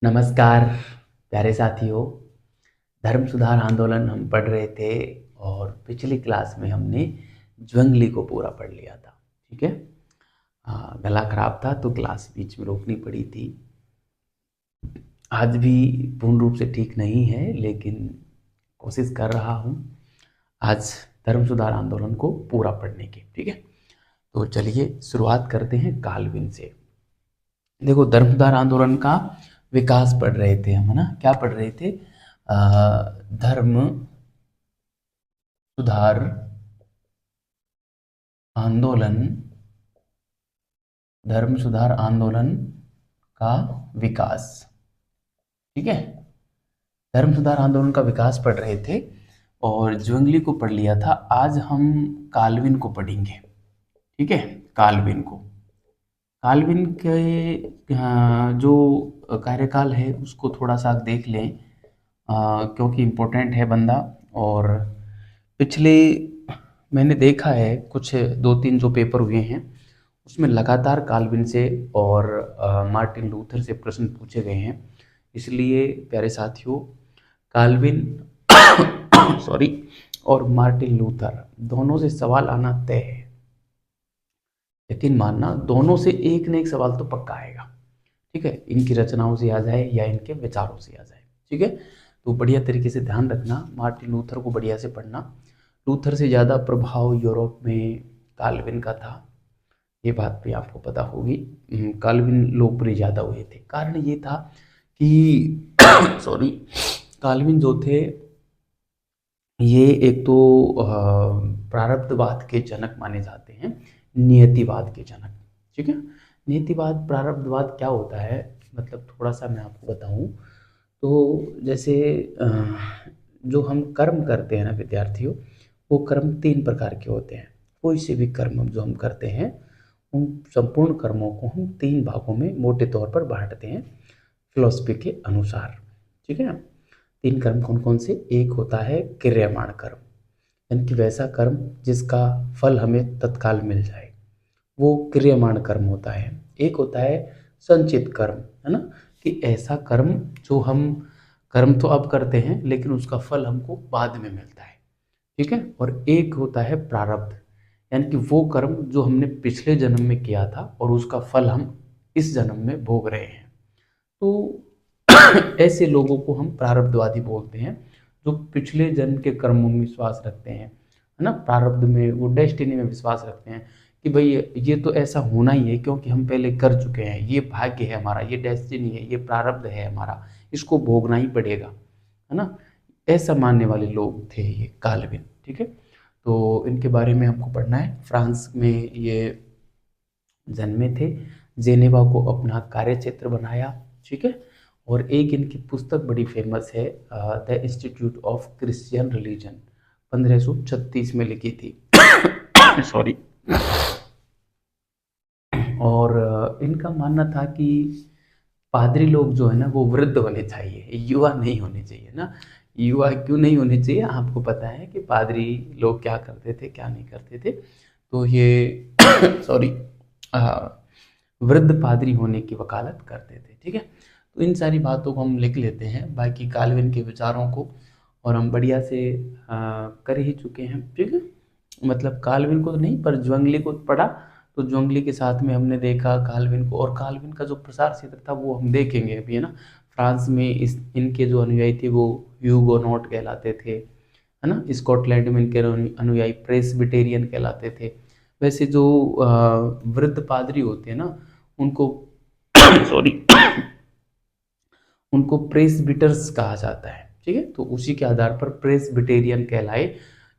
नमस्कार प्यारे साथियों। धर्म सुधार आंदोलन हम पढ़ रहे थे और पिछली क्लास में हमने ज्वेंगली को पूरा पढ़ लिया था। ठीक है। गला खराब था तो क्लास बीच में रोकनी पड़ी थी। आज भी पूर्ण रूप से ठीक नहीं है लेकिन कोशिश कर रहा हूँ आज धर्म सुधार आंदोलन को पूरा पढ़ने की। ठीक है, तो चलिए शुरुआत करते हैं काल्विन से। देखो, धर्म सुधार आंदोलन का विकास पढ़ रहे थे हम, है ना। क्या पढ़ रहे थे? धर्म सुधार आंदोलन, धर्म सुधार आंदोलन का विकास। ठीक है, धर्म सुधार आंदोलन का विकास पढ़ रहे थे और ज्वेंगली को पढ़ लिया था। आज हम काल्विन को पढ़ेंगे। ठीक है, काल्विन को, काल्विन के जो कार्यकाल है उसको थोड़ा सा देख लें, क्योंकि इम्पोर्टेंट है बंदा। और पिछले मैंने देखा है कुछ 2-3 जो पेपर हुए हैं उसमें लगातार काल्विन से और मार्टिन लूथर से प्रश्न पूछे गए हैं। इसलिए प्यारे साथियों, काल्विन सॉरी और मार्टिन लूथर दोनों से सवाल आना तय है। यकीन मानना, दोनों से एक न एक सवाल तो पक्का आएगा। ठीक है, इनकी रचनाओं से आ जाए या इनके विचारों से आ जाए। ठीक है, तो बढ़िया तरीके से ध्यान रखना, मार्टिन लूथर को बढ़िया से पढ़ना। लूथर से ज़्यादा प्रभाव यूरोप में काल्विन का था, ये बात भी आपको पता होगी। काल्विन लोकप्रिय ज़्यादा हुए थे। कारण ये था कि सॉरी, काल्विन जो थे ये एक तो प्रारब्धवाद के जनक माने जाते हैं, नियतिवाद के जनक। ठीक है, नियतिवाद प्रारब्धवाद क्या होता है, मतलब थोड़ा सा मैं आपको बताऊं तो जैसे जो हम कर्म करते हैं ना विद्यार्थियों, वो कर्म 3 प्रकार के होते हैं। कोई से भी कर्म जो हम करते हैं उन संपूर्ण कर्मों को हम 3 भागों में मोटे तौर पर बांटते हैं फिलॉसफी के अनुसार। ठीक है, 3 कर्म कौन कौन से? एक होता है क्रियमाण कर्म, यानी कि वैसा कर्म जिसका फल हमें तत्काल मिल जाए, वो क्रियमाण कर्म होता है। एक होता है संचित कर्म, है ना, कि ऐसा कर्म जो हम कर्म तो अब करते हैं लेकिन उसका फल हमको बाद में मिलता है। ठीक है, और एक होता है प्रारब्ध, यानी कि वो कर्म जो हमने पिछले जन्म में किया था और उसका फल हम इस जन्म में भोग रहे हैं। तो ऐसे लोगों को हम प्रारब्धवादी बोलते हैं, जो पिछले जन्म के कर्मों में विश्वास रखते हैं, है ना, प्रारब्ध में, वो डेस्टिनी में विश्वास रखते हैं कि भाई ये तो ऐसा होना ही है क्योंकि हम पहले कर चुके हैं, ये भाग्य है हमारा, ये डेस्टिनी है, ये प्रारब्ध है हमारा, इसको भोगना ही पड़ेगा, है ना। ऐसा मानने वाले लोग थे ये काल्विन। ठीक है, तो इनके बारे में हमको पढ़ना है। फ्रांस में ये जन्मे थे, जेनेवा को अपना कार्यक्षेत्र बनाया। ठीक है, और एक इनकी पुस्तक बड़ी फेमस है, the institute of Christian religion, 1536 में लिखी थी। सॉरी। और इनका मानना था कि पादरी लोग जो है ना वो वृद्ध होने चाहिए, युवा नहीं होने चाहिए ना। युवा क्यों नहीं होने चाहिए? आपको पता है कि पादरी लोग क्या करते थे क्या नहीं करते थे। तो ये सॉरी, वृद्ध पादरी होने की वकालत करते थे। ठीक है, तो इन सारी बातों को हम लिख लेते हैं, बाकी काल्विन के विचारों को, और हम बढ़िया से कर ही चुके हैं। ठीक है, मतलब काल्विन को तो नहीं पर ज्वेंगली को पढ़ा, तो ज्वेंगली के साथ में हमने देखा काल्विन को, और काल्विन का जो प्रसार क्षेत्र था वो हम देखेंगे अभी, है ना। फ्रांस में इनके जो अनुयायी थे वो ह्यूगोनॉट कहलाते थे, है ना। स्कॉटलैंड में इनके अनुयायी प्रेस्बिटेरियन कहलाते थे। वैसे जो वृद्ध पादरी होते हैं ना उनको सॉरी उनको प्रेस्बिटर्स कहा जाता है। ठीक है, तो उसी के आधार पर प्रेस्बिटेरियन कहलाए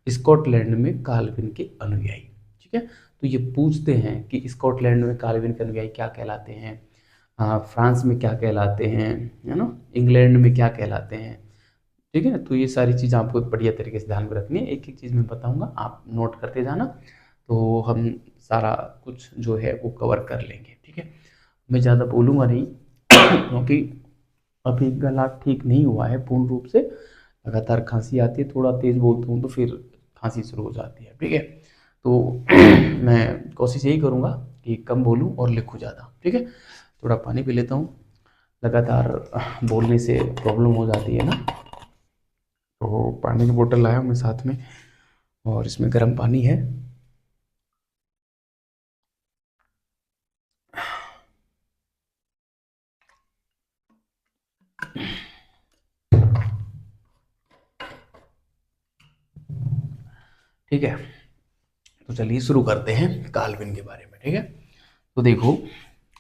स्कॉटलैंड में काल्विन के अनुयायी। ठीक है, तो ये पूछते हैं कि स्कॉटलैंड में काल्विन के अनुयायी क्या कहलाते हैं, फ्रांस में क्या कहलाते हैं, है ना, इंग्लैंड में क्या कहलाते हैं। ठीक है, तो ये सारी चीज़ आपको बढ़िया तरीके से ध्यान में रखनी है। एक एक चीज़ मैं बताऊंगा, आप नोट करते जाना, तो हम सारा कुछ जो है वो कवर कर लेंगे। ठीक है, मैं ज़्यादा बोलूँगा नहीं क्योंकि अभी गला ठीक नहीं हुआ है पूर्ण रूप से, लगातार खांसी आती है, थोड़ा तेज़ बोलता हूँ तो फिर खांसी शुरू हो जाती है। ठीक है, तो मैं कोशिश यही करूँगा कि कम बोलूँ और लिखूँ ज़्यादा। ठीक है, थोड़ा पानी पी लेता हूँ। लगातार बोलने से प्रॉब्लम हो जाती है ना। तो पानी की बोतल लाया हूँ मैं साथ में, और इसमें गर्म पानी है। ठीक है, तो चलिए शुरू करते हैं काल्विन के बारे में। ठीक है, तो देखो,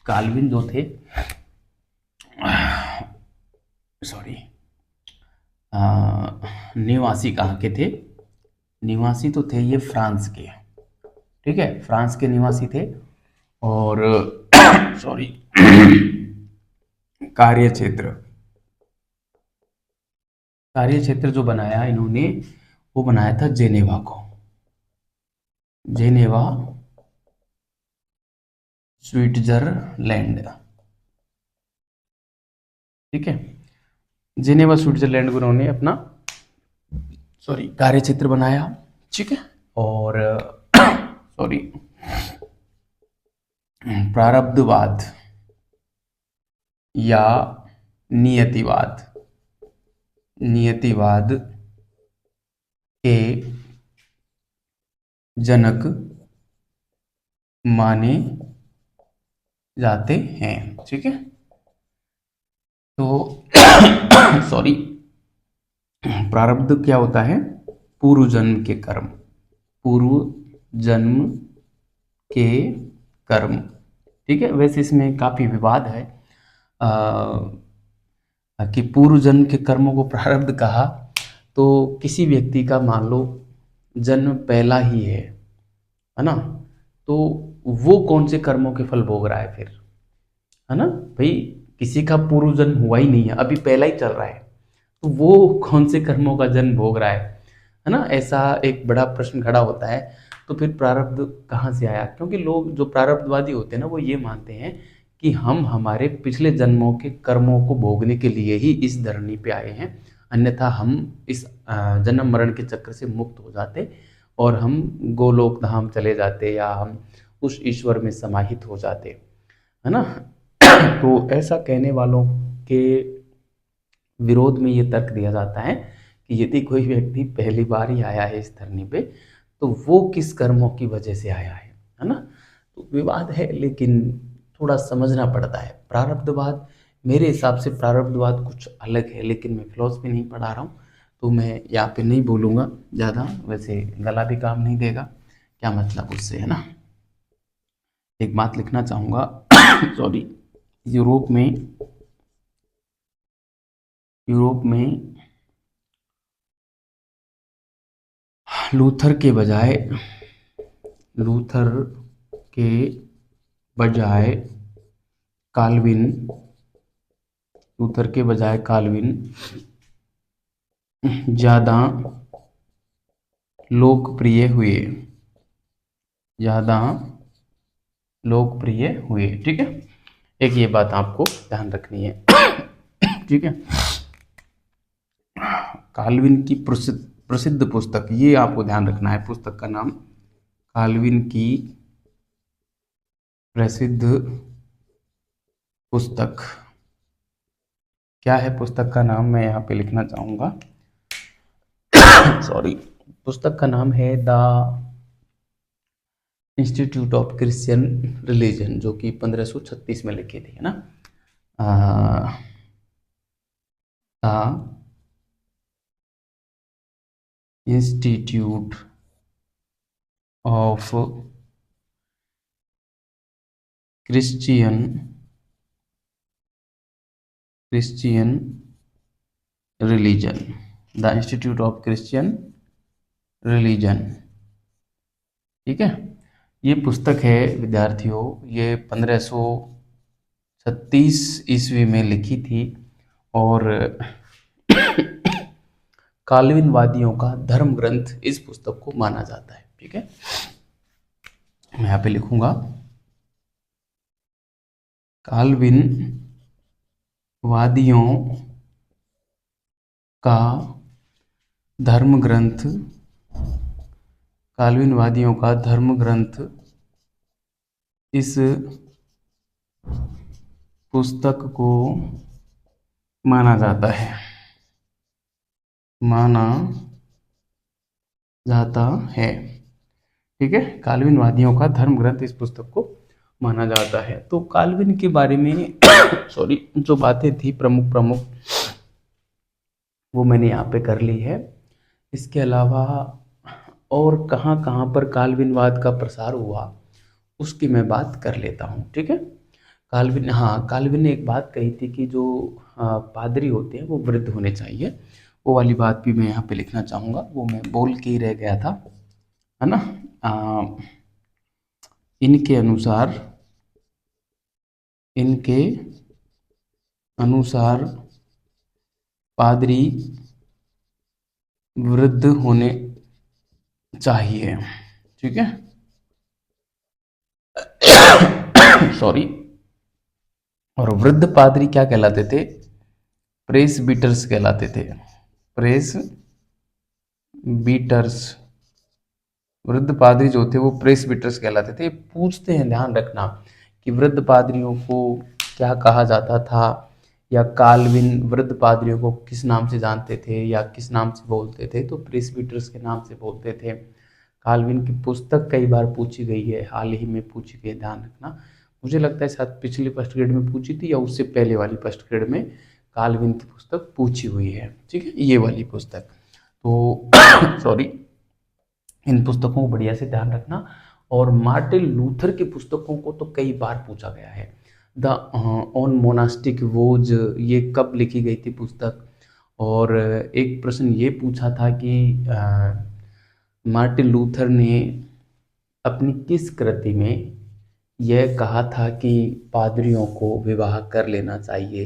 काल्विन जो थे, सॉरी, निवासी कहाँ के थे? निवासी तो थे ये फ्रांस के। ठीक है, फ्रांस के निवासी थे। और सॉरी, कार्य क्षेत्र, कार्य क्षेत्र जो बनाया इन्होंने, वो बनाया था जेनेवा को। Geneva, Switzerland. ठीक है, जेनेवा स्विट्जरलैंड को उन्होंने अपना, सॉरी, कार्य क्षेत्र बनाया। ठीक है, और सॉरी, प्रारब्धवाद या नियतिवाद, नियतिवाद के जनक माने जाते हैं। ठीक है, तो सॉरी, प्रारब्ध क्या होता है? पूर्व जन्म के कर्म, पूर्व जन्म के कर्म। ठीक है, वैसे इसमें काफी विवाद है कि पूर्व जन्म के कर्मों को प्रारब्ध कहा तो किसी व्यक्ति का मान लो जन्म पहला ही है ना, तो वो कौन से कर्मों के फल भोग रहा है फिर, है ना भाई? किसी का पूर्व जन्म हुआ ही नहीं है, अभी पहला ही चल रहा है, तो वो कौन से कर्मों का जन्म भोग रहा है ना? ऐसा एक बड़ा प्रश्न खड़ा होता है। तो फिर प्रारब्ध कहाँ से आया? क्योंकि लोग जो प्रारब्धवादी होते हैं ना, वो ये मानते हैं कि हम हमारे पिछले जन्मों के कर्मों को भोगने के लिए ही इस धरनी पे आए हैं, अन्यथा हम इस जन्म मरण के चक्र से मुक्त हो जाते और हम गोलोक धाम चले जाते, या हम उस ईश्वर में समाहित हो जाते, है ना? तो ऐसा कहने वालों के विरोध में ये तर्क दिया जाता है कि यदि कोई व्यक्ति पहली बार ही आया है इस धरनी पे, तो वो किस कर्मों की वजह से आया है ना? तो विवाद है, लेकिन थोड़ा समझना पड़ता है। प्रारब्धवाद, मेरे हिसाब से प्रारब्धवाद कुछ अलग है, लेकिन मैं फिलॉसफी नहीं पढ़ा रहा हूँ, तो मैं यहाँ पे नहीं बोलूँगा ज़्यादा, वैसे गला भी काम नहीं देगा, क्या मतलब उससे, है ना? एक बात लिखना चाहूँगा सॉरी, यूरोप में, यूरोप में लूथर के बजाय, लूथर के बजाय काल्विन, लूथर के बजाय काल्विन ज़्यादा लोकप्रिय हुए, ज़्यादा लोकप्रिय हुए। ठीक है, एक ये बात आपको ध्यान रखनी है। ठीक है, काल्विन की प्रसिद्ध प्रसिद्ध पुस्तक, ये आपको ध्यान रखना है, पुस्तक का नाम काल्विन की प्रसिद्ध पुस्तक। क्या है पुस्तक का नाम? मैं यहाँ पे लिखना चाहूँगा सॉरी, पुस्तक का नाम है the institute of Christian religion, जो कि 1536 में लिखी थी, है ना? The institute of Christian Christian religion, the institute of Christian religion. ठीक है, ये पुस्तक है विद्यार्थियों, ये 1536 ईस्वी में लिखी थी, और काल्विनवादियों का धर्म ग्रंथ इस पुस्तक को माना जाता है। ठीक है, मैं यहाँ पे लिखूंगा काल्विन वादियों का धर्म ग्रंथ, काल्विन वादियों का धर्म ग्रंथ इस पुस्तक को माना जाता है, माना जाता है। ठीक है, काल्विनवादियों का धर्म ग्रंथ इस पुस्तक को माना जाता है। तो काल्विन के बारे में सॉरी जो बातें थी प्रमुख प्रमुख, वो मैंने यहाँ पे कर ली है। इसके अलावा और कहाँ कहाँ पर काल्विनवाद का प्रसार हुआ उसकी मैं बात कर लेता हूँ। ठीक है, काल्विन, हाँ, काल्विन ने एक बात कही थी कि जो पादरी होते हैं वो वृद्ध होने चाहिए। वो वाली बात भी मैं यहाँ पे लिखना चाहूँगा, वो मैं बोल के ही रह गया था, है ना। अ, इनके अनुसार, इनके अनुसार पादरी वृद्ध होने चाहिए। ठीक है, सॉरी। और वृद्ध पादरी क्या कहलाते थे? प्रेस बीटर्स कहलाते थे, प्रेस बीटर्स। वृद्ध पादरी जो थे वो प्रेस बीटर्स कहलाते थे। पूछते हैं, ध्यान रखना, कि वृद्ध पादरियों को क्या कहा जाता था, या काल्विन वृद्ध पादरियों को किस नाम से जानते थे या किस नाम से बोलते थे? तो प्रेस्बिटर्स के नाम से बोलते थे। काल्विन की पुस्तक कई बार पूछी गई है, हाल ही में पूछी गई, ध्यान रखना। मुझे लगता है शायद पिछली फर्स्ट ग्रेड में पूछी थी या उससे पहले वाली फर्स्ट ग्रेड में काल्विन की पुस्तक पूछी हुई है। ठीक है, ये वाली पुस्तक। तो सॉरी, इन पुस्तकों को बढ़िया से ध्यान रखना। और मार्टिन लूथर की पुस्तकों को तो कई बार पूछा गया है। द ऑन मोनास्टिक वोज, ये कब लिखी गई थी पुस्तक? और एक प्रश्न ये पूछा था कि मार्टिन लूथर ने अपनी किस कृति में यह कहा था कि पादरियों को विवाह कर लेना चाहिए?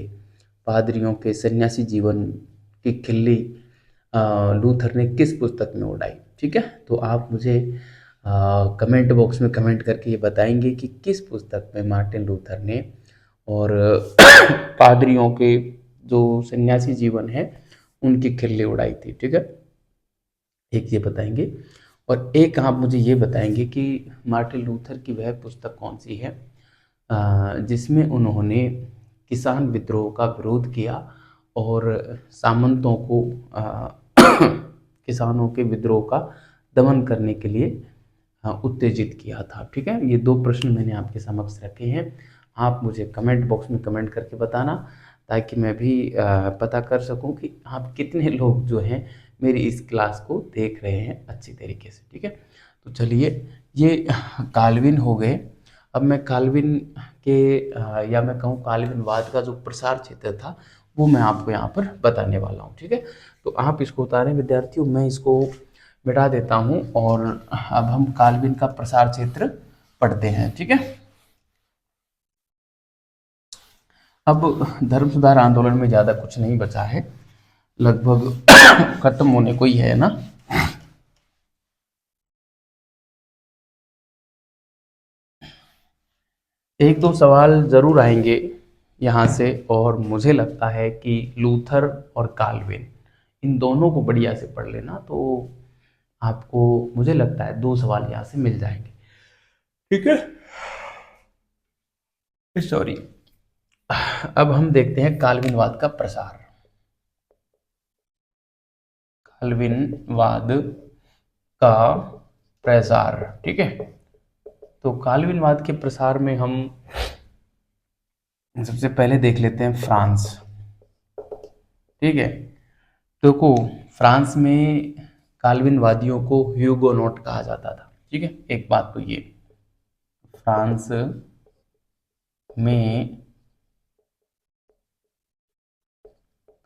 पादरियों के सन्यासी जीवन की खिल्ली लूथर ने किस पुस्तक में उड़ाई? ठीक है, तो आप मुझे कमेंट बॉक्स में कमेंट करके ये बताएंगे कि किस पुस्तक में मार्टिन लूथर ने और पादरियों के जो सन्यासी जीवन है उनकी खिल्ली उड़ाई थी। ठीक है, एक ये बताएंगे। और एक आप मुझे ये बताएंगे कि मार्टिन लूथर की वह पुस्तक कौन सी है जिसमें उन्होंने किसान विद्रोह का विरोध किया और सामंतों को किसानों के विद्रोह का दमन करने के लिए उत्तेजित किया था। ठीक है, ये दो प्रश्न मैंने आपके समक्ष रखे हैं। आप मुझे कमेंट बॉक्स में कमेंट करके बताना, ताकि मैं भी पता कर सकूं कि आप कितने लोग जो हैं मेरी इस क्लास को देख रहे हैं अच्छी तरीके से। ठीक है, तो चलिए, ये काल्विन हो गए। अब मैं काल्विन के या मैं कहूँ काल्विनवाद का जो प्रसार क्षेत्र था वो मैं आपको यहाँ पर बताने वाला हूँ। ठीक है, तो आप इसको उतारें विद्यार्थियों, मैं इसको मिटा देता हूँ और अब हम काल्विन का प्रसार क्षेत्र पढ़ते हैं। ठीक है, अब धर्म सुधार आंदोलन में ज़्यादा कुछ नहीं बचा है, लगभग खत्म होने को ही है ना। एक दो सवाल जरूर आएंगे यहाँ से, और मुझे लगता है कि लूथर और काल्विन इन दोनों को बढ़िया से पढ़ लेना, तो आपको मुझे लगता है दो सवाल यहाँ से मिल जाएंगे। ठीक है, सॉरी। अब हम देखते हैं काल्विनवाद का प्रसार। काल्विनवाद का प्रसार, ठीक है। तो काल्विनवाद के प्रसार में हम सबसे पहले देख लेते हैं फ्रांस। ठीक है, देखो, फ्रांस में काल्विनवादियों को ह्यूगोनॉट कहा जाता था। ठीक है, एक बात तो ये, फ्रांस में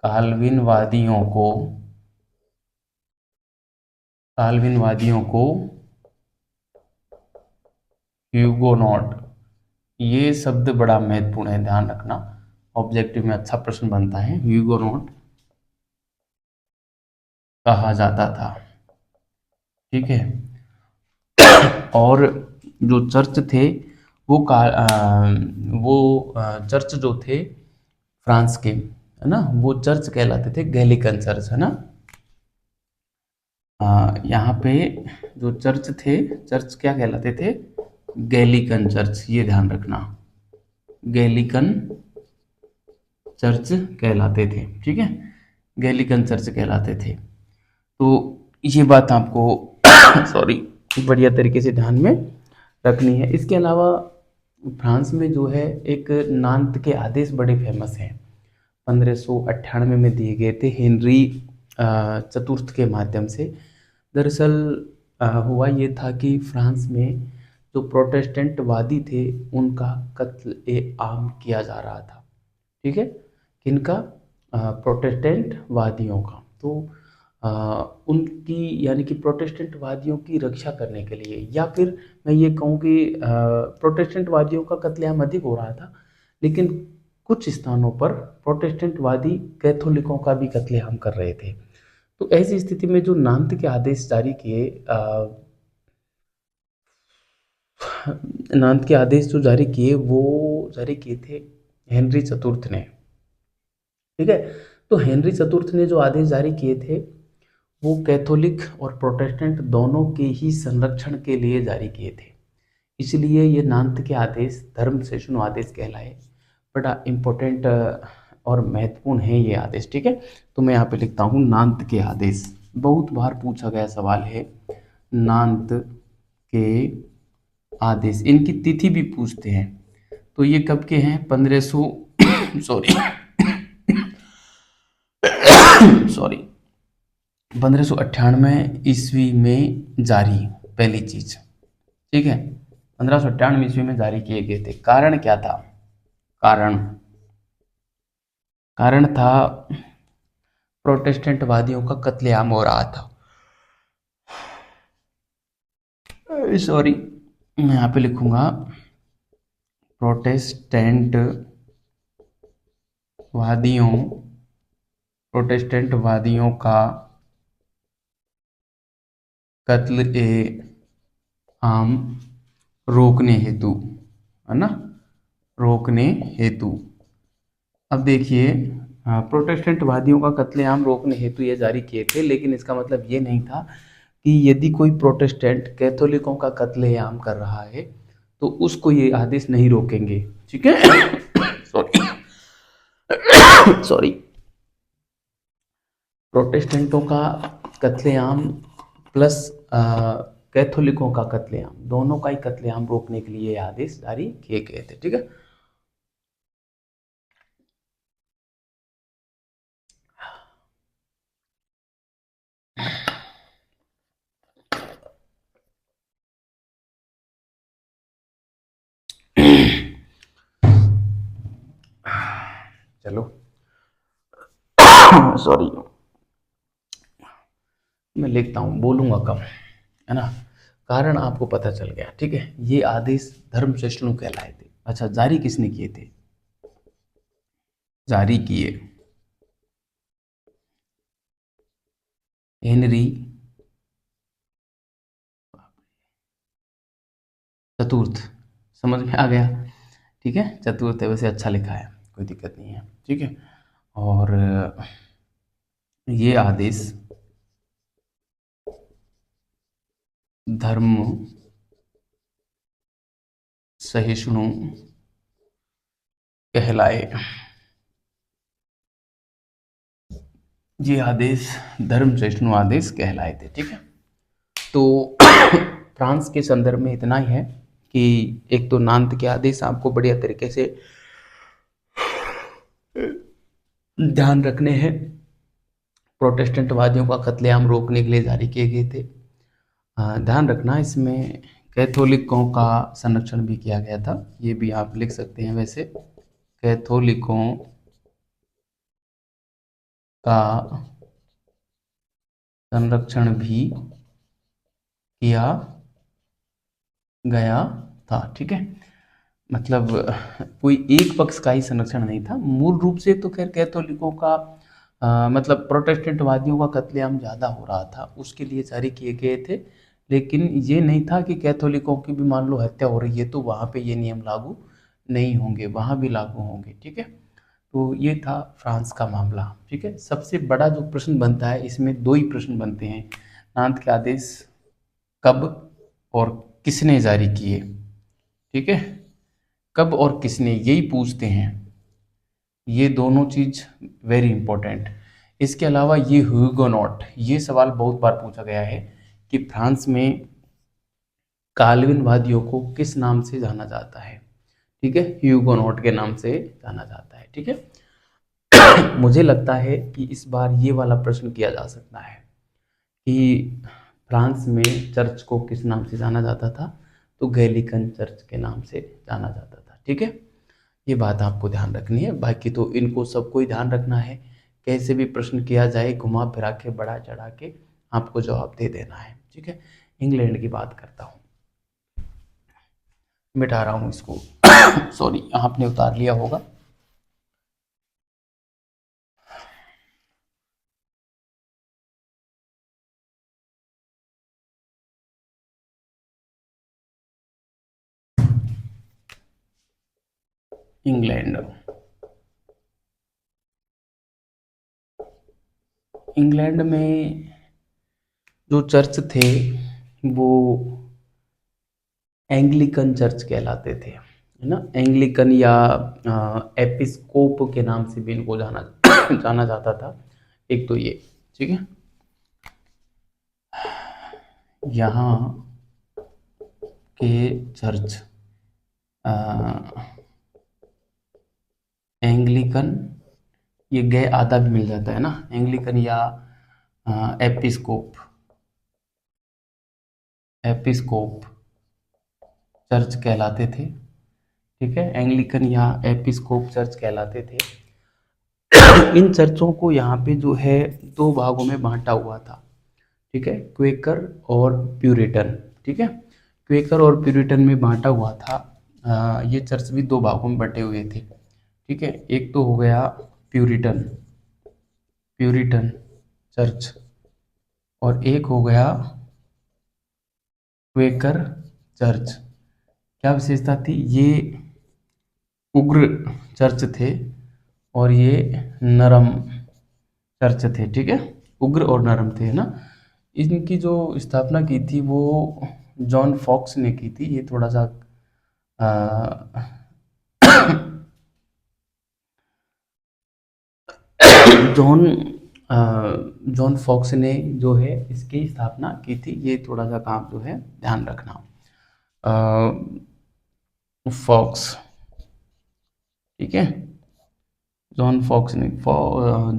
काल्विनवादियों को ह्यूगोनॉट, ये शब्द बड़ा महत्वपूर्ण है, ध्यान रखना, ऑब्जेक्टिव में अच्छा प्रश्न बनता है। ह्यूगोनॉट कहा जाता था। ठीक है, और जो चर्च थे वो चर्च जो थे फ्रांस के, है ना, वो चर्च कहलाते थे गैलिकन चर्च, है ना। यहाँ पे जो चर्च थे, चर्च क्या कहलाते थे? गैलिकन चर्च, ये ध्यान रखना, गैलिकन चर्च कहलाते थे, ठीक है, गैलिकन चर्च कहलाते थे। तो ये बात आपको सॉरी बढ़िया तरीके से ध्यान में रखनी है। इसके अलावा फ्रांस में जो है एक नान्त के आदेश बड़े फेमस हैं, 1598 में दिए गए थे हेनरी चतुर्थ के माध्यम से। दरअसल हुआ ये था कि फ्रांस में जो प्रोटेस्टेंट वादी थे उनका कत्ल ए आम किया जा रहा था, ठीक है, किनका, प्रोटेस्टेंट वादियों का। तो उनकी यानी कि प्रोटेस्टेंट वादियों की रक्षा करने के लिए, या फिर मैं ये कहूँ कि प्रोटेस्टेंट वादियों का कत्लेआम अधिक हो रहा था, लेकिन कुछ स्थानों पर प्रोटेस्टेंट वादी कैथोलिकों का भी कत्लेआम कर रहे थे। तो ऐसी स्थिति में जो नान्त के आदेश जारी किए, नान्त के आदेश जो जारी किए वो जारी किए थे हेनरी चतुर्थ ने, ठीक है। तो हेनरी चतुर्थ ने जो आदेश जारी किए थे वो कैथोलिक और प्रोटेस्टेंट दोनों के ही संरक्षण के लिए जारी किए थे, इसलिए ये नान्त के आदेश धर्म सहिष्णु आदेश कहलाए। बड़ा इम्पोर्टेंट और महत्वपूर्ण है ये आदेश, ठीक है। तो मैं यहाँ पे लिखता हूँ नान्त के आदेश, बहुत बार पूछा गया सवाल है नान्त के आदेश। इनकी तिथि भी पूछते हैं, तो ये कब के हैं, 1500 सॉरी 1598 ईस्वी में जारी, पहली चीज, ठीक है, 1598 ईस्वी में जारी किए गए थे। कारण क्या था, कारण था प्रोटेस्टेंट वादियों का कत्लेआम हो रहा था। सॉरी मैं यहाँ पे लिखूंगा प्रोटेस्टेंट वादियों का कत्ल ए आम रोकने हेतु, है ना, रोकने हेतु। अब देखिए, प्रोटेस्टेंट वादियों का कत्लेआम रोकने हेतु ये जारी किए थे, लेकिन इसका मतलब ये नहीं था कि यदि कोई प्रोटेस्टेंट कैथोलिकों का कत्लेआम कर रहा है तो उसको ये आदेश नहीं रोकेंगे, ठीक है। सॉरी प्रोटेस्टेंटों का कत्लेआम प्लस कैथोलिकों का कत्लेआम, दोनों का ही कत्लेआम रोकने के लिए आदेश जारी किए गए थे, ठीक है। चलो सॉरी मैं लिखता हूँ, बोलूंगा कम, है ना। कारण आपको पता चल गया, ठीक है। ये आदेश धर्म सहिष्णु कहलाए थे। अच्छा, जारी किसने किए थे, जारी किए हेनरी चतुर्थ, समझ में आ गया, ठीक है। चतुर्थ है, वैसे अच्छा लिखा है, कोई दिक्कत नहीं है, ठीक है। और ये आदेश धर्म सहिष्णु कहलाए, ये आदेश धर्म सहिष्णु आदेश कहलाए थे, ठीक है। तो फ्रांस के संदर्भ में इतना ही है कि एक तो नान्त के आदेश आपको बढ़िया तरीके से ध्यान रखने हैं, प्रोटेस्टेंट वादियों का कत्लेआम रोकने के लिए जारी किए गए थे। ध्यान रखना इसमें कैथोलिकों का संरक्षण भी किया गया था, ये भी आप लिख सकते हैं। वैसे कैथोलिकों का संरक्षण भी किया गया था, ठीक है। मतलब कोई एक पक्ष का ही संरक्षण नहीं था, मूल रूप से तो खैर कैथोलिकों का मतलब प्रोटेस्टेंट वादियों का कत्लेआम ज़्यादा हो रहा था, उसके लिए जारी किए गए थे। लेकिन ये नहीं था कि कैथोलिकों की भी मान लो हत्या हो रही है तो वहाँ पे ये नियम लागू नहीं होंगे, वहाँ भी लागू होंगे, ठीक है। तो ये था फ्रांस का मामला, ठीक है। सबसे बड़ा जो प्रश्न बनता है, इसमें दो ही प्रश्न बनते हैं, नान्त के आदेश कब और किसने जारी किए, ठीक है, कब और किसने, यही पूछते हैं। ये दोनों चीज वेरी इंपॉर्टेंट। इसके अलावा ये ह्यूगोनॉट, ये सवाल बहुत बार पूछा गया है कि फ्रांस में काल्विनवादियों को किस नाम से जाना जाता है। ठीक है, ह्यूगोनॉट के नाम से जाना जाता है। ठीक है मुझे लगता है कि इस बार ये वाला प्रश्न किया जा सकता है कि फ्रांस में चर्च को किस नाम से जाना जाता था, तो गैलिकन चर्च के नाम से जाना जाता था। ठीक है, ये बात आपको ध्यान रखनी है। बाकी तो इनको सबको ही ध्यान रखना है, कैसे भी प्रश्न किया जाए घुमा फिरा के बढ़ा चढ़ा के आपको जवाब दे देना है। ठीक है, इंग्लैंड की बात करता हूँ, मिटा रहा हूँ इसको सॉरी, आपने उतार लिया होगा। इंग्लैंड, इंग्लैंड में जो चर्च थे वो एंग्लिकन चर्च कहलाते थे, है ना। एंग्लिकन या एपिस्कोप के नाम से भी इनको जाना जाना जाता था। एक तो ये, ठीक है, यहाँ के चर्च एंग्लिकन, ये गए आधा भी मिल जाता है ना, एंग्लिकन या एपिस्कोप, एपिस्कोप चर्च कहलाते थे। ठीक है, एंग्लिकन या एपिस्कोप चर्च कहलाते थे। इन चर्चों को यहाँ पे जो है दो भागों में बांटा हुआ था। ठीक है, क्वेकर और प्यूरिटन। ठीक है, क्वेकर और प्यूरिटन में बांटा हुआ था। ये चर्च भी दो भागों में बटे हुए थे। ठीक है, एक तो हो गया प्यूरिटन, प्यूरिटन चर्च, और एक हो गया क्वेकर चर्च। क्या विशेषता थी, ये उग्र चर्च थे और ये नरम चर्च थे। ठीक है, उग्र और नरम थे, है ना। इनकी जो स्थापना की थी वो जॉन फॉक्स ने की थी। ये थोड़ा सा जॉन जॉन फॉक्स ने जो है इसकी स्थापना की थी। ये थोड़ा सा काम जो है ध्यान रखना। फॉक्स, ठीक है, जॉन फॉक्स ने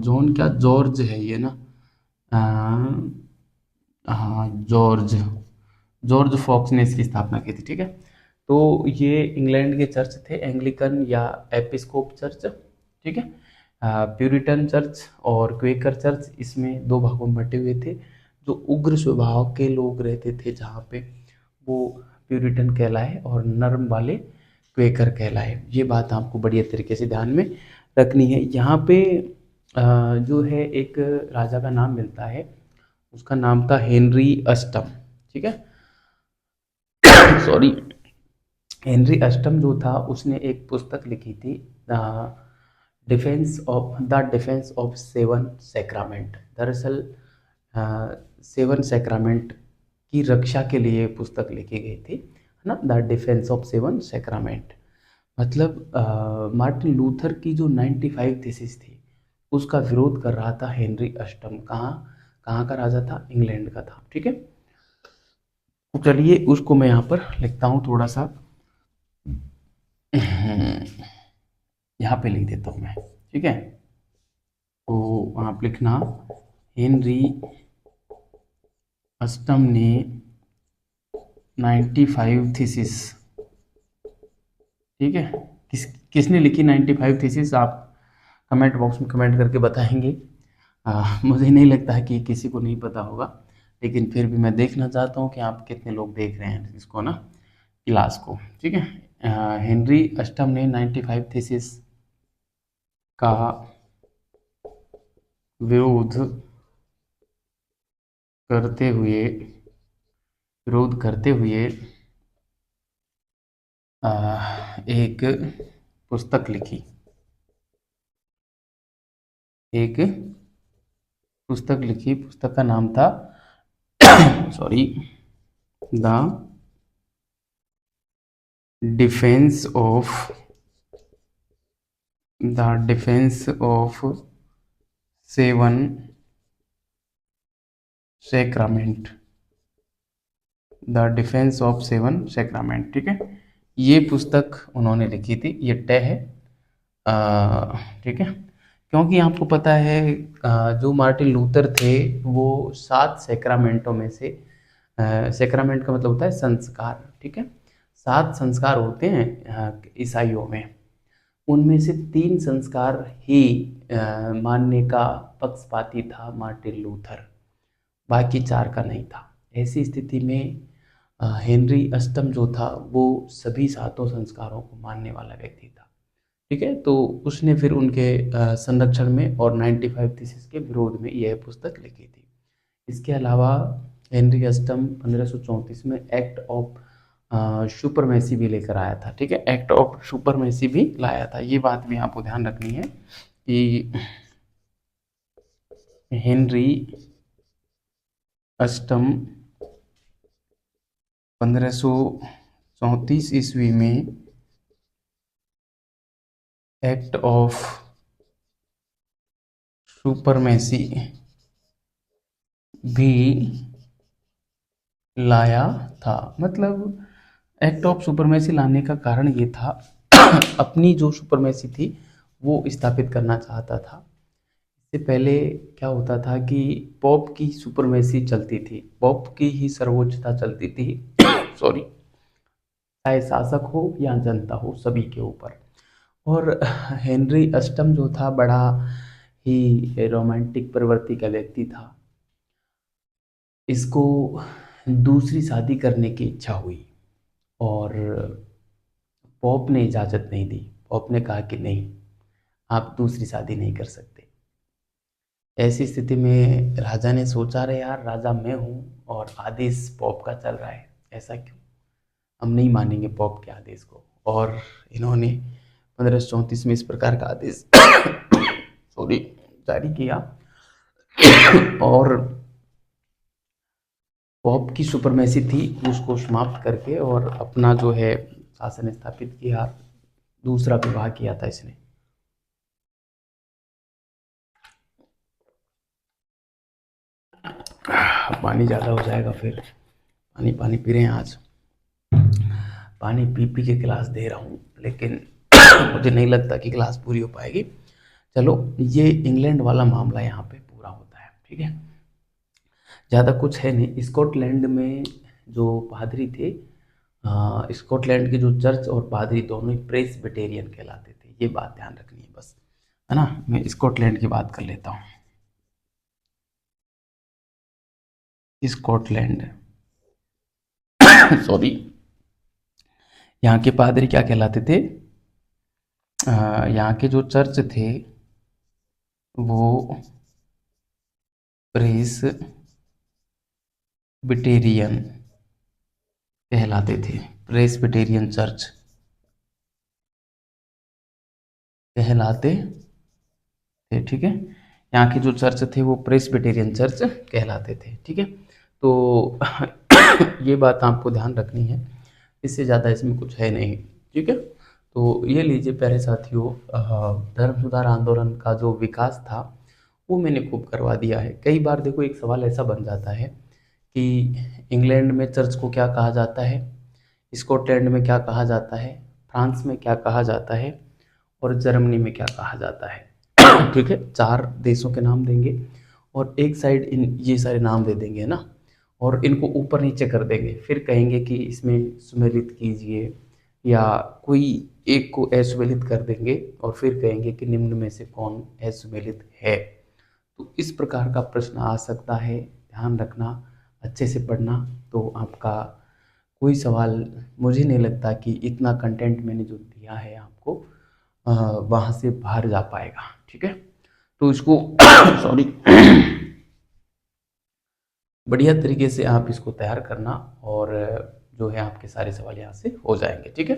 जॉन क्या, जॉर्ज है ये ना, हाँ जॉर्ज, जॉर्ज फॉक्स ने इसकी स्थापना की थी। ठीक है, तो ये इंग्लैंड के चर्च थे, एंग्लिकन या एपिस्कोप चर्च। ठीक है, प्यूरिटन चर्च और क्वेकर चर्च, इसमें दो भागों में बटे हुए थे। जो उग्र स्वभाव के लोग रहते थे जहाँ पे, वो प्यूरिटन कहलाए, और नर्म वाले क्वेकर कहलाए। ये बात आपको बढ़िया तरीके से ध्यान में रखनी है। यहाँ पे जो है एक राजा का नाम मिलता है, उसका नाम था हेनरी अष्टम। ठीक है सॉरी, हेनरी अष्टम जो था उसने एक पुस्तक लिखी थी, the defence of seven sacrament. दरअसल सेवन सैक्रामेंट की रक्षा के लिए पुस्तक लिखी गई थी, है ना, the defence of seven sacrament. मतलब मार्टिन लूथर की जो 95 थीसिस थी उसका विरोध कर रहा था हेनरी अष्टम। कहाँ कहाँ का राजा था, इंग्लैंड का था। ठीक है, तो चलिए उसको मैं यहाँ पर लिखता हूँ थोड़ा सा, यहाँ पे लिख देता हूँ मैं। ठीक है, तो आप लिखना, हेनरी अष्टम ने 95 थीसिस। ठीक है, किसने लिखी 95 थीसिस, आप कमेंट बॉक्स में कमेंट करके बताएंगे। मुझे नहीं लगता है कि किसी को नहीं पता होगा, लेकिन फिर भी मैं देखना चाहता हूँ कि आप कितने लोग देख रहे हैं इसको ना, क्लास को। ठीक है, हेनरी अष्टम ने 95 थीसिस का विरोध करते हुए, विरोध करते हुए एक पुस्तक लिखी, एक पुस्तक लिखी। पुस्तक का नाम था sorry, the defence of the defence of seven sacrament, the defence of seven sacrament, ठीक है। ये पुस्तक उन्होंने लिखी थी, ये तय है, ठीक है। क्योंकि आपको पता है जो मार्टिन लूथर थे वो 7 सैक्रामेंटों में से, सैक्रामेंट का मतलब होता है संस्कार, ठीक है। 7 संस्कार होते हैं ईसाइयों में, उनमें से 3 संस्कार ही मानने का पक्षपाती था मार्टिन लूथर, बाकी 4 का नहीं था। ऐसी स्थिति में हेनरी अष्टम जो था वो सभी 7 संस्कारों को मानने वाला व्यक्ति था, ठीक है। तो उसने फिर उनके संरक्षण में और 95 थीसिस के विरोध में यह पुस्तक लिखी थी। इसके अलावा हेनरी अष्टम 1534 में एक्ट ऑफ सुपरमेसी भी लेकर आया था, ठीक है। एक्ट ऑफ सुपरमेसी भी लाया था, ये बात भी आपको ध्यान रखनी है कि हेनरी अष्टम 1534 ईस्वी में एक्ट ऑफ सुपरमेसी भी लाया था। मतलब एक्ट ऑफ सुपरमेसी लाने का कारण ये था अपनी जो सुपरमेसी थी वो स्थापित करना चाहता था। इससे पहले क्या होता था कि पॉप की सुपरमेसी चलती थी, पॉप की ही सर्वोच्चता चलती थी सॉरी, चाहे शासक हो या जनता हो सभी के ऊपर। और हेनरी अष्टम जो था बड़ा ही रोमांटिक प्रवृत्ति का व्यक्ति था, इसको दूसरी शादी करने की इच्छा हुई और पॉप ने इजाज़त नहीं दी। पॉप ने कहा कि नहीं, आप दूसरी शादी नहीं कर सकते। ऐसी स्थिति में राजा ने सोचा, अरे यार राजा मैं हूँ और आदेश पॉप का चल रहा है, ऐसा क्यों, हम नहीं मानेंगे पॉप के आदेश को। और इन्होंने 1534 में इस प्रकार का आदेश सॉरी जारी किया और पॉप की सुपरमेसी थी उसको समाप्त करके और अपना जो है शासन स्थापित किया। दूसरा विवाह किया था इसने। पानी ज़्यादा हो जाएगा फिर, पानी पानी पी रहे हैं आज, पानी पी पी के गिलास दे रहा हूँ, लेकिन मुझे नहीं लगता कि गिलास पूरी हो पाएगी। चलो, ये इंग्लैंड वाला मामला यहाँ पे पूरा होता है, ठीक है। ज़्यादा कुछ है नहीं। स्कॉटलैंड में जो पादरी थे, स्कॉटलैंड के जो चर्च और पादरी दोनों ही प्रेस्बिटेरियन कहलाते थे, ये बात ध्यान रखनी है बस, है ना। मैं स्कॉटलैंड की बात कर लेता हूँ। स्कॉटलैंड सॉरी, यहाँ के पादरी क्या कहलाते थे, यहाँ के जो चर्च थे वो प्रेस्बिटेरियन कहलाते थे। प्रेस्बिटेरियन चर्च कहलाते थे, ठीक है। यहाँ के जो चर्च थे वो प्रेस्बिटेरियन चर्च कहलाते थे, ठीक है। तो ये बात आपको ध्यान रखनी है, इससे ज़्यादा इसमें कुछ है नहीं, ठीक है। तो ये लीजिए प्यारे साथियों, धर्म सुधार आंदोलन का जो विकास था वो मैंने खूब करवा दिया है। कई बार देखो एक सवाल ऐसा बन जाता है कि इंग्लैंड में चर्च को क्या कहा जाता है, स्कॉटलैंड में क्या कहा जाता है, फ्रांस में क्या कहा जाता है और जर्मनी में क्या कहा जाता है ठीक है, 4 देशों के नाम देंगे और एक साइड इन ये सारे नाम दे देंगे, है ना, और इनको ऊपर नीचे कर देंगे, फिर कहेंगे कि इसमें सुमेलित कीजिए या कोई एक को असुमेलित कर देंगे और फिर कहेंगे कि निम्न में से कौन असुमेलित है। तो इस प्रकार का प्रश्न आ सकता है, ध्यान रखना, अच्छे से पढ़ना, तो आपका कोई सवाल, मुझे नहीं लगता कि इतना कंटेंट मैंने जो दिया है आपको वहाँ से बाहर जा पाएगा, ठीक है। तो इसको सॉरी बढ़िया तरीके से आप इसको तैयार करना और जो है आपके सारे सवाल यहाँ से हो जाएंगे, ठीक है।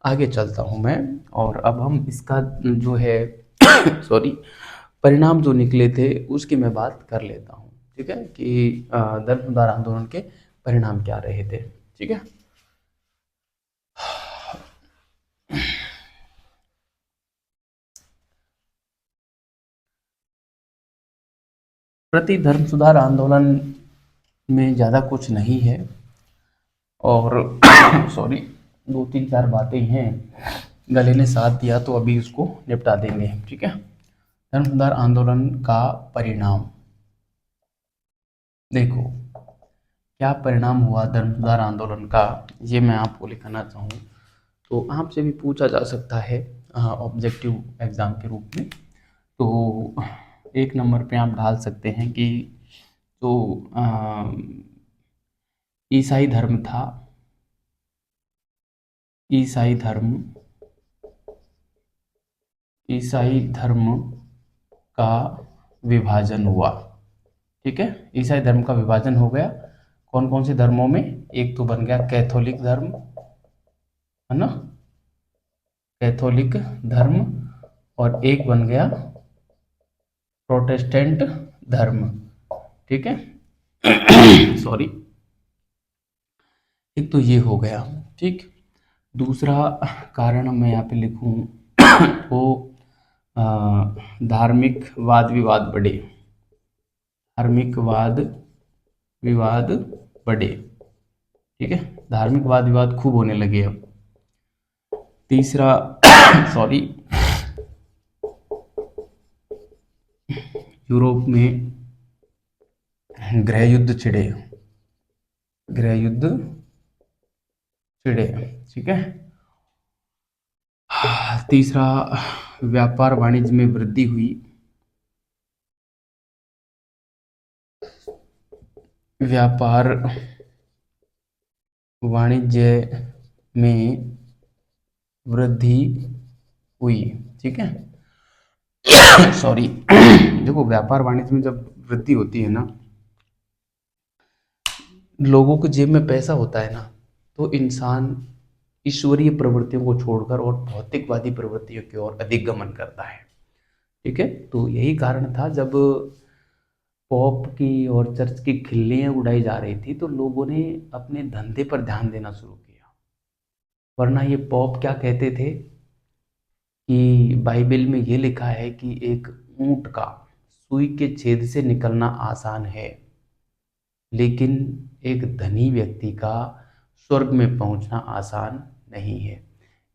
आगे चलता हूँ मैं और अब हम इसका जो है सॉरी परिणाम जो निकले थे उसकी मैं बात कर लेता हूँ, ठीक है, कि धर्म सुधार आंदोलन के परिणाम क्या रहे थे, ठीक है। प्रति धर्म सुधार आंदोलन में ज़्यादा कुछ नहीं है और सॉरी 2-3-4 बातें हैं, गले ने साथ दिया तो अभी उसको निपटा देंगे, ठीक है। धर्म सुधार आंदोलन का परिणाम देखो, क्या परिणाम हुआ धर्म सुधार आंदोलन का, ये मैं आपको लिखना चाहूँ तो आपसे भी पूछा जा सकता है ऑब्जेक्टिव एग्जाम के रूप में। तो 1 नंबर पे आप डाल सकते हैं कि जो ईसाई धर्म था, ईसाई धर्म का विभाजन हुआ, ठीक है। ईसाई धर्म का विभाजन हो गया कौन कौन से धर्मों में, एक तो बन गया कैथोलिक धर्म, है ना, कैथोलिक धर्म, और एक बन गया प्रोटेस्टेंट धर्म, ठीक है। सॉरी, एक तो ये हो गया, ठीक। दूसरा कारण मैं यहाँ पे लिखूं तो धार्मिक वाद विवाद बढ़े, धार्मिक वाद विवाद बढ़े, ठीक है। धार्मिक वाद विवाद खूब होने लगे अब। तीसरा सॉरी, यूरोप में गृह युद्ध छिड़े, गृह युद्ध छिड़े, ठीक है। तीसरा, व्यापार वाणिज्य में वृद्धि हुई, व्यापार वाणिज्य में वृद्धि हुई, ठीक है। सॉरी, देखो व्यापार वाणिज्य में जब वृद्धि होती है ना, लोगों के जेब में पैसा होता है ना, तो इंसान ईश्वरीय प्रवृत्तियों को छोड़कर और भौतिकवादी प्रवृत्तियों की ओर अधिक गमन करता है, ठीक है। तो यही कारण था जब पॉप की और चर्च की खिल्लियाँ उड़ाई जा रही थी तो लोगों ने अपने धंधे पर ध्यान देना शुरू किया। वरना ये पॉप क्या कहते थे कि बाइबल में ये लिखा है कि एक ऊंट का सुई के छेद से निकलना आसान है, लेकिन एक धनी व्यक्ति का स्वर्ग में पहुंचना आसान नहीं है।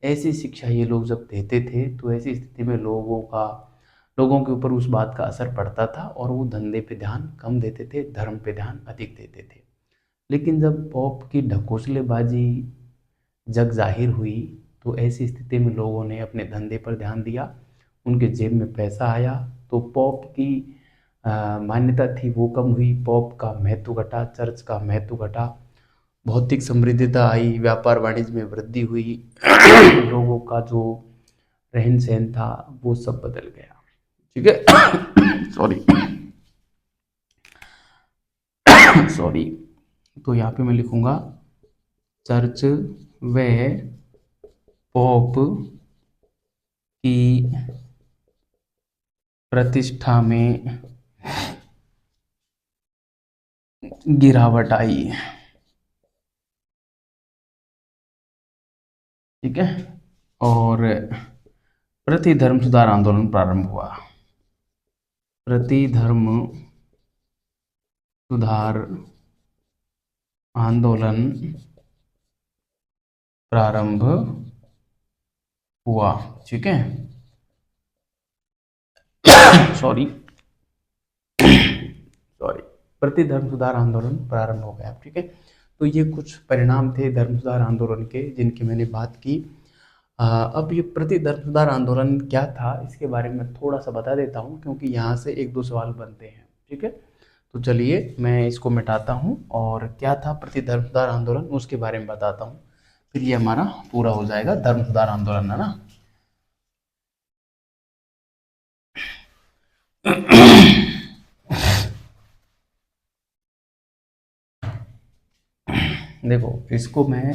ऐसी शिक्षा ये लोग जब देते थे तो ऐसी स्थिति में लोगों के ऊपर उस बात का असर पड़ता था और वो धंधे पे ध्यान कम देते थे, धर्म पे ध्यान अधिक देते थे। लेकिन जब पॉप की ढकोसलेबाजी जग जाहिर हुई तो ऐसी स्थिति में लोगों ने अपने धंधे पर ध्यान दिया, उनके जेब में पैसा आया, तो पॉप की मान्यता थी वो कम हुई, पॉप का महत्व घटा, चर्च का महत्व घटा, भौतिक समृद्धता आई, व्यापार वाणिज्य में वृद्धि हुई, लोगों का जो रहन सहन था वो सब बदल गया, ठीक है। सॉरी सॉरी, तो यहाँ पे मैं लिखूंगा चर्च व पॉप की प्रतिष्ठा में गिरावट आई, ठीक है। और प्रति धर्म सुधार आंदोलन प्रारंभ हुआ, प्रति धर्म सुधार आंदोलन प्रारंभ हुआ, ठीक है। सॉरी प्रति धर्म सुधार आंदोलन प्रारंभ हो गया, ठीक है। तो ये कुछ परिणाम थे धर्म सुधार आंदोलन के जिनकी मैंने बात की। अब ये प्रति धर्म सुधार आंदोलन क्या था इसके बारे में थोड़ा सा बता देता हूँ, क्योंकि यहाँ से 1-2 सवाल बनते हैं, ठीक है। तो चलिए मैं इसको मिटाता हूँ और क्या था प्रति धर्म सुधार आंदोलन उसके बारे में बताता हूँ, फिर ये हमारा पूरा हो जाएगा धर्म सुधार आंदोलन, है ना। देखो इसको मैं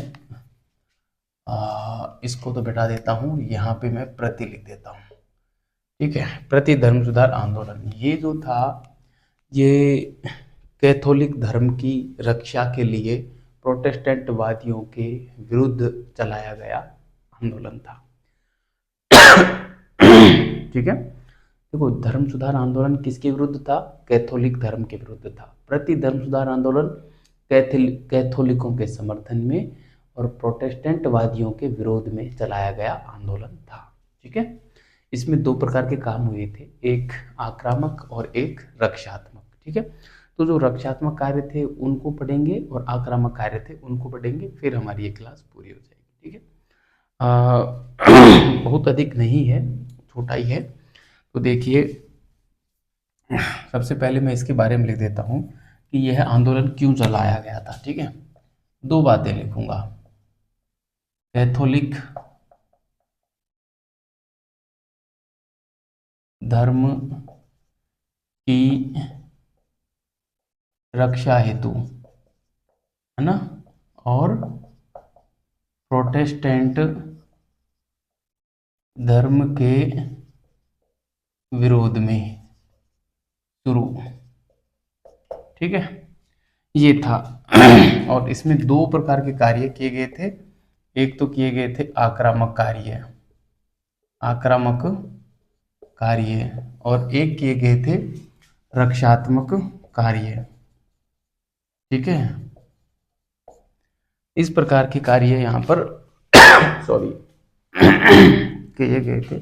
इसको तो बिठा देता हूँ, यहाँ पे मैं प्रति लिख देता हूँ, ठीक है। प्रति धर्म सुधार आंदोलन ये जो था ये कैथोलिक धर्म की रक्षा के लिए प्रोटेस्टेंट वादियों के विरुद्ध चलाया गया आंदोलन था, ठीक है। देखो, धर्म सुधार आंदोलन किसके विरुद्ध था? कैथोलिक धर्म के विरुद्ध था। प्रति धर्म सुधार आंदोलन कैथोलिकों के समर्थन में और प्रोटेस्टेंटवादियों के विरोध में चलाया गया आंदोलन था। ठीक है, इसमें दो प्रकार के काम हुए थे, एक आक्रामक और एक रक्षात्मक। ठीक है, तो जो रक्षात्मक कार्य थे उनको पढ़ेंगे और आक्रामक कार्य थे उनको पढ़ेंगे, फिर हमारी ये क्लास पूरी हो जाएगी। ठीक है, बहुत अधिक नहीं है, छोटा ही है। तो देखिए, सबसे पहले मैं इसके बारे में लिख देता हूँ कि यह आंदोलन क्यों चलाया गया था। ठीक है, दो बातें लिखूंगा, कैथोलिक धर्म की रक्षा हेतु, है ना, और प्रोटेस्टेंट धर्म के विरोध में शुरू। ठीक है, ये था। और इसमें दो प्रकार के कार्य किए गए थे, एक तो किए गए थे आक्रामक कार्य, आक्रामक कार्य, और एक किए गए थे रक्षात्मक कार्य। ठीक है, इस प्रकार के कार्य यहाँ पर सॉरी किए गए थे।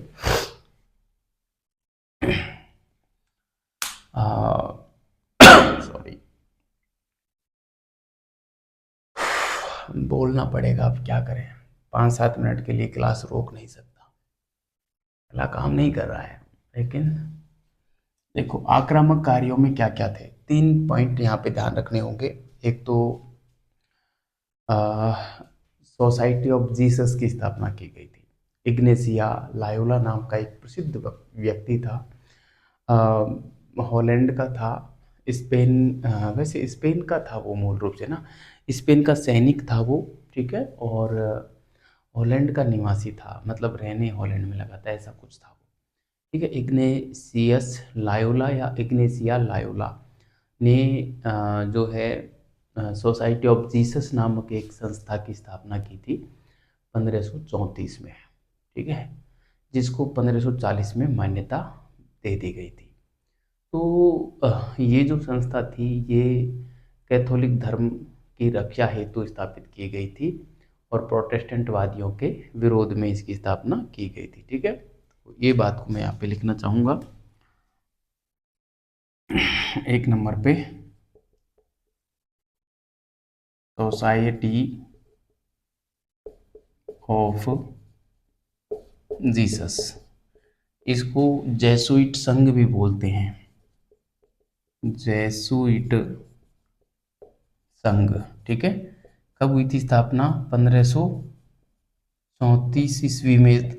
सॉरी, बोलना पड़ेगा, अब क्या करें, 5-7 मिनट के लिए क्लास रोक नहीं सकता, पहला काम नहीं कर रहा है। लेकिन देखो, आक्रामक कार्यों में क्या क्या थे, 3 पॉइंट यहाँ पे ध्यान रखने होंगे। एक तो सोसाइटी ऑफ जीसस की स्थापना की गई थी। इग्नेसिया लायोला नाम का एक प्रसिद्ध व्यक्ति था, हॉलैंड का था, स्पेन, वैसे स्पेन का था वो मूल रूप से ना, स्पेन का सैनिक था वो। ठीक है, और हॉलैंड का निवासी था, मतलब रहने हॉलैंड में लगा था, ऐसा कुछ था वो। ठीक है, इग्नेसियस लायोला या इग्नेसिया लायोला ने जो है सोसाइटी ऑफ जीसस नामक एक संस्था की स्थापना की थी 1534 में। ठीक है, जिसको 1540 में मान्यता दे दी गई थी। तो ये जो संस्था थी ये कैथोलिक धर्म की रक्षा हेतु स्थापित की गई थी और प्रोटेस्टेंटवादियों के विरोध में इसकी स्थापना की गई थी। ठीक है, तो ये बात को मैं यहाँ पे लिखना चाहूँगा 1 नंबर पे, सोसाइटी ऑफ जीसस, इसको जेसुइट संघ भी बोलते हैं, जेसुइट संघ। ठीक है, कब हुई थी स्थापना? 1534 ईस्वी में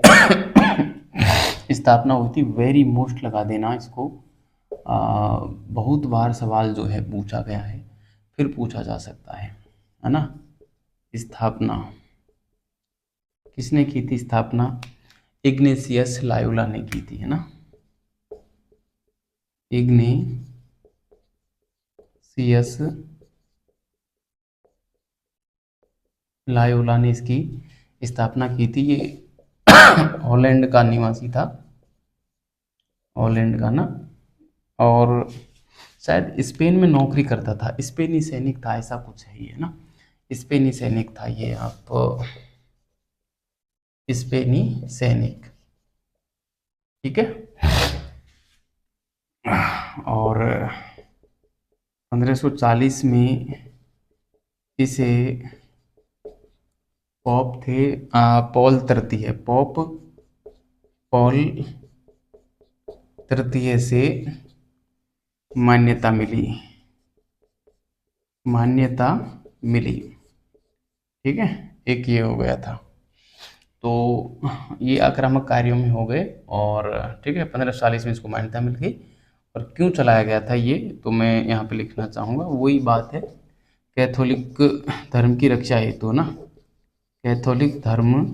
स्थापना हुई थी। वेरी मोस्ट लगा देना इसको, बहुत बार सवाल जो है पूछा गया है, फिर पूछा जा सकता है ना। स्थापना किसने की थी? स्थापना इग्नेशियस लायोला ने की थी, है ना, इग्नेशियस लायोला ने इसकी स्थापना की थी। ये हॉलैंड का निवासी था, हॉलैंड का ना, और शायद स्पेन में नौकरी करता था, स्पेनी सैनिक था, ऐसा कुछ है ये ना, स्पेनी सैनिक था ये, आप स्पेनी सैनिक। ठीक है, और 1540 में इसे पॉप थे पॉल तृतीय, पॉप पॉल तृतीय से मान्यता मिली, मान्यता मिली। ठीक है, एक ये हो गया था। तो ये आक्रामक कार्यों में हो गए, और ठीक है 1540 में इसको मान्यता मिल गई। और क्यों चलाया गया था ये तो मैं यहाँ पे लिखना चाहूँगा, वही बात है, कैथोलिक धर्म की रक्षा हेतु ना, कैथोलिक धर्म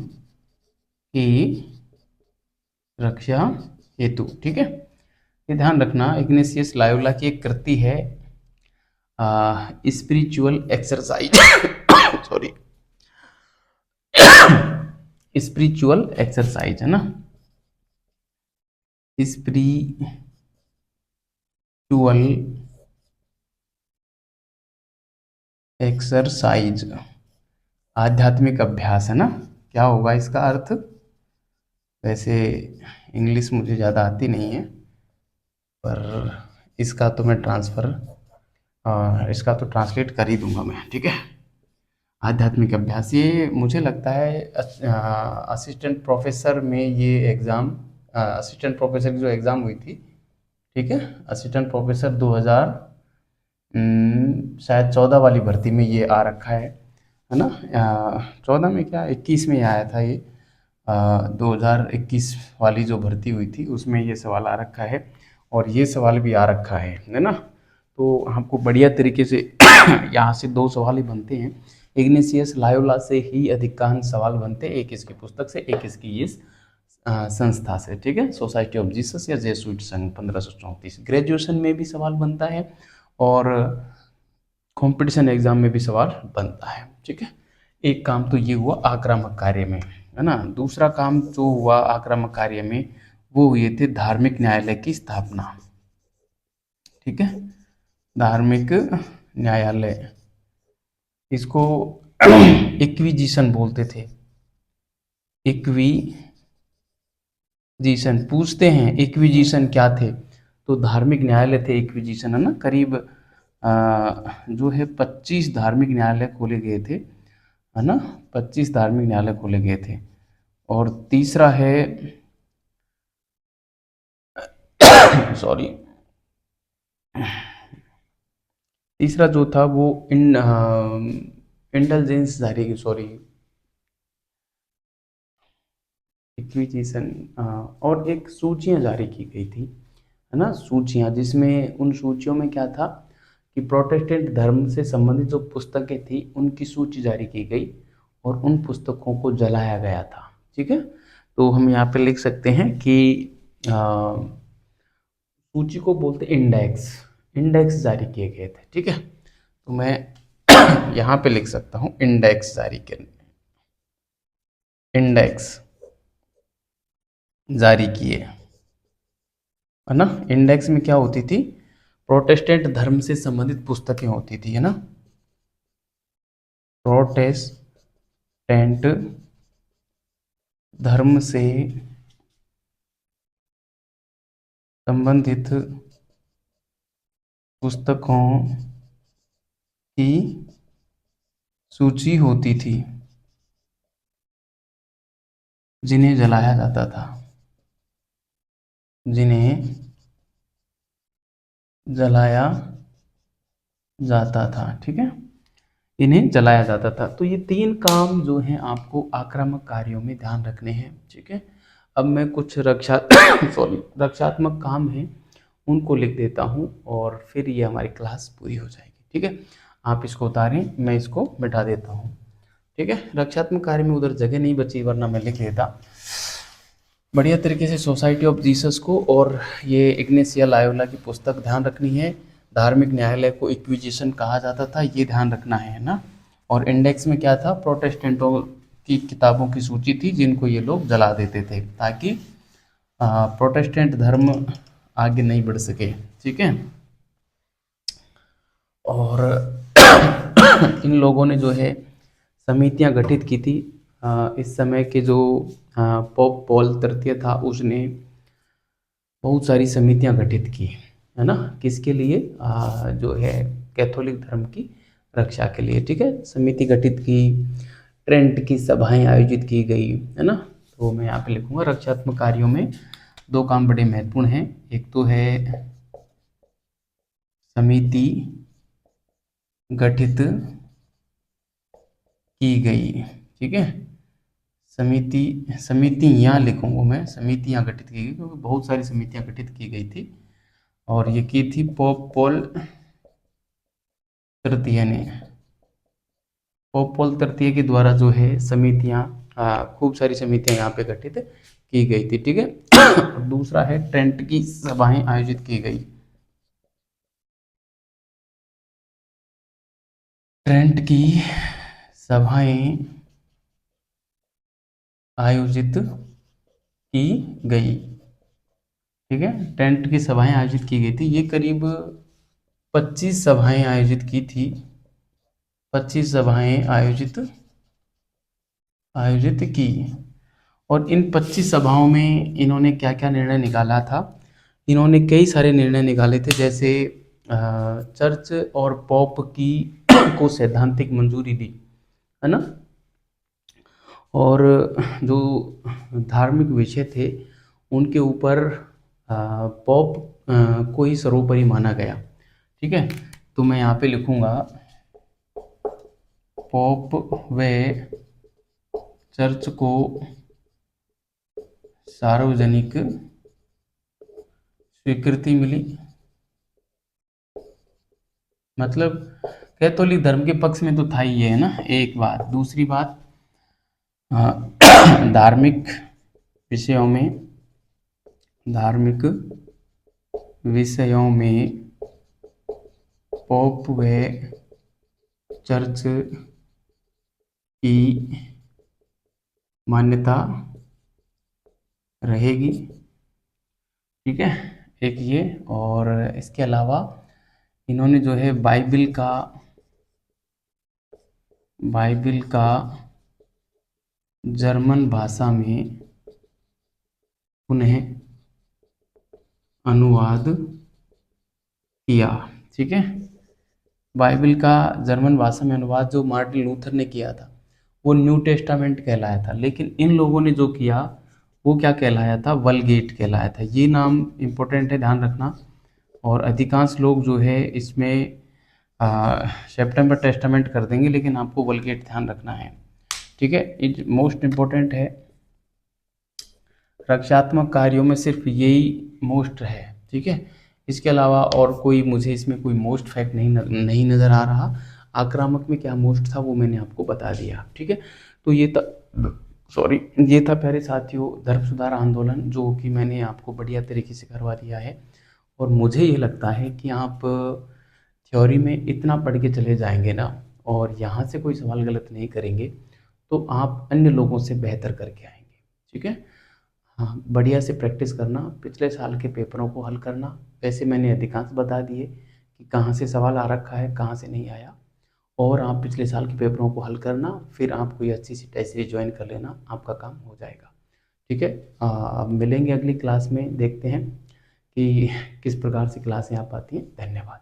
की रक्षा हेतु। ठीक है, ये ध्यान रखना, इग्नेशियस लायोला की एक कृति है spiritual exercise sorry spiritual exercise, है ना, स्पिरिचुअल एक्सरसाइज, आध्यात्मिक अभ्यास है ना। क्या होगा इसका अर्थ? वैसे इंग्लिश मुझे ज़्यादा आती नहीं है, पर इसका तो मैं इसका तो ट्रांसलेट कर ही दूंगा मैं, ठीक है। आध्यात्मिक अभ्यास, ये मुझे लगता है असिस्टेंट प्रोफेसर में ये एग्ज़ाम, असिस्टेंट प्रोफेसर की जो एग्ज़ाम हुई थी, ठीक है, असिस्टेंट प्रोफेसर 2000 शायद 14 वाली भर्ती में ये आ रखा है ना। 14 में क्या 21 में आया था ये, 2021 वाली जो भर्ती हुई थी उसमें ये सवाल आ रखा है, और ये सवाल भी आ रखा है ना। तो हमको बढ़िया तरीके से यहाँ से 2 सवाल ही बनते हैं। इग्नेशियस लायोला से ही अधिकांश सवाल बनते हैं, एक इसकी पुस्तक से, एक इसकी इस संस्था से, ठीक है, सोसाइटी ऑफ जीसस या जेसुइट संघ 1534। ग्रेजुएशन में भी सवाल बनता है और कंपटीशन एग्जाम में भी सवाल बनता है, ठीक है। एक काम तो ये हुआ आक्रामक कार्य में, है ना। दूसरा काम जो हुआ आक्रामक कार्य में, वो हुए थे धार्मिक न्यायालय की स्थापना, ठीक है, धार्मिक न्यायालय, इसको इक्विजिशन बोलते थे। इक्विजिशन पूछते हैं, इक्विजिशन क्या थे? तो धार्मिक न्यायालय थे इक्विजिशन, है ना। करीब जो है 25 धार्मिक न्यायालय खोले गए थे, है ना, 25 धार्मिक न्यायालय खोले गए थे। और तीसरा है सॉरी, तीसरा जो था वो इंटेलिजेंस जारी की, सॉरी, इक्विजिशन, और एक सूचियां जारी की गई थी, है ना, सूचियां, जिसमें उन सूचियों में क्या था कि प्रोटेस्टेंट धर्म से संबंधित जो पुस्तकें थी उनकी सूची जारी की गई और उन पुस्तकों को जलाया गया था, ठीक है। तो हम यहाँ पे लिख सकते हैं कि सूची को बोलते इंडेक्स, इंडेक्स जारी किए गए थे, ठीक है। तो मैं यहाँ पे लिख सकता हूँ इंडेक्स जारी करने, इंडेक्स जारी किए, है ना। इंडेक्स में क्या होती थी? प्रोटेस्टेंट धर्म से संबंधित पुस्तकें होती थी, है ना, प्रोटेस्टेंट धर्म से संबंधित पुस्तकों की सूची होती थी जिन्हें जलाया जाता था, जिन्हें जलाया जाता था, ठीक है, इन्हें जलाया जाता था। तो ये 3 काम जो हैं आपको आक्रामक कार्यों में ध्यान रखने हैं, ठीक है। अब मैं कुछ सॉरी, रक्षात्मक काम हैं उनको लिख देता हूँ और फिर ये हमारी क्लास पूरी हो जाएगी, ठीक है। आप इसको उतारें, मैं इसको मिटा देता हूँ, ठीक है। रक्षात्मक कार्य में उधर जगह नहीं बची, वरना मैं लिख लेता बढ़िया तरीके से। सोसाइटी ऑफ जीसस को और ये इग्नेशिया लायोला की पुस्तक ध्यान रखनी है। धार्मिक न्यायालय को इक्विजिशन कहा जाता था, ये ध्यान रखना है ना। और इंडेक्स में क्या था? प्रोटेस्टेंटों की किताबों की सूची थी जिनको ये लोग जला देते थे, ताकि प्रोटेस्टेंट धर्म आगे नहीं बढ़ सके, ठीक है। और इन लोगों ने जो है समितियां गठित की थी। इस समय के जो पोप पॉल तृतीय था, उसने बहुत सारी समितियां गठित की, है ना, किसके लिए? जो है कैथोलिक धर्म की रक्षा के लिए, ठीक है। समिति गठित की, ट्रेंट की सभाएं आयोजित की गई, है ना। तो मैं यहाँ पे लिखूंगा रक्षात्मक कार्यों में 2 काम बड़े महत्वपूर्ण हैं। एक तो है समिति गठित की गई, ठीक है। समितियाँ लिखूंगा मैं, समितियाँ गठित की गई, क्योंकि बहुत सारी समितियाँ गठित की गई थी और ये की थी पोप पॉल तृतीय ने। पोप पॉल तृतीय के द्वारा जो है समितियाँ, खूब सारी समितियाँ यहाँ पे गठित की गई थी, ठीक है। और दूसरा है ट्रेंट की सभाएं आयोजित की गई, ट्रेंट की सभाएं आयोजित की गई, ठीक है, टेंट की सभाएं आयोजित की गई थी। ये करीब 25 सभाएं आयोजित की थी, 25 सभाएं आयोजित आयोजित की। और इन 25 सभाओं में इन्होंने क्या क्या निर्णय निकाला था? इन्होंने कई सारे निर्णय निकाले थे, जैसे चर्च और पॉप की को सैद्धांतिक मंजूरी दी, है ना। और जो धार्मिक विषय थे उनके ऊपर पॉप को ही सर्वोपरि माना गया। ठीक है, तो मैं यहाँ पे लिखूंगा पॉप व चर्च को सार्वजनिक स्वीकृति मिली। मतलब कैथोलिक धर्म के पक्ष में तो था ही ये, है ना, एक बात। दूसरी बात, धार्मिक विषयों में धार्मिक विषयों में पॉप व चर्च की मान्यता रहेगी। ठीक है, एक ये। और इसके अलावा इन्होंने जो है बाइबिल का जर्मन भाषा में पुनः अनुवाद किया। ठीक है, बाइबिल का जर्मन भाषा में अनुवाद जो मार्टिन लूथर ने किया था वो न्यू टेस्टामेंट कहलाया था, लेकिन इन लोगों ने जो किया वो क्या कहलाया था? वलगेट कहलाया था। ये नाम इम्पोर्टेंट है, ध्यान रखना। और अधिकांश लोग जो है इसमें सेप्टेम्बर टेस्टामेंट कर देंगे, लेकिन आपको वलगेट ध्यान रखना है। ठीक है, इट मोस्ट इम्पोर्टेंट है। रक्षात्मक कार्यों में सिर्फ यही मोस्ट है। ठीक है, इसके अलावा और कोई मुझे इसमें कोई मोस्ट फैक्ट नहीं नज़र आ रहा। आक्रामक में क्या मोस्ट था वो मैंने आपको बता दिया। ठीक है, तो ये था प्यारे साथियों धर्म सुधार आंदोलन, जो कि मैंने आपको बढ़िया तरीके से करवा दिया है। और मुझे ये लगता है कि आप थ्योरी में इतना पढ़ के चले जाएंगे ना, और यहाँ से कोई सवाल गलत नहीं करेंगे, तो आप अन्य लोगों से बेहतर करके आएंगे। ठीक है, हाँ, बढ़िया से प्रैक्टिस करना, पिछले साल के पेपरों को हल करना। वैसे मैंने अधिकांश बता दिए कि कहाँ से सवाल आ रखा है, कहाँ से नहीं आया। और आप पिछले साल के पेपरों को हल करना, फिर आप कोई अच्छी सी टेस्ट सीरीज ज्वाइन कर लेना, आपका काम हो जाएगा। ठीक है, अब मिलेंगे अगली क्लास में, देखते हैं कि किस प्रकार से क्लासें आप आती हैं। धन्यवाद।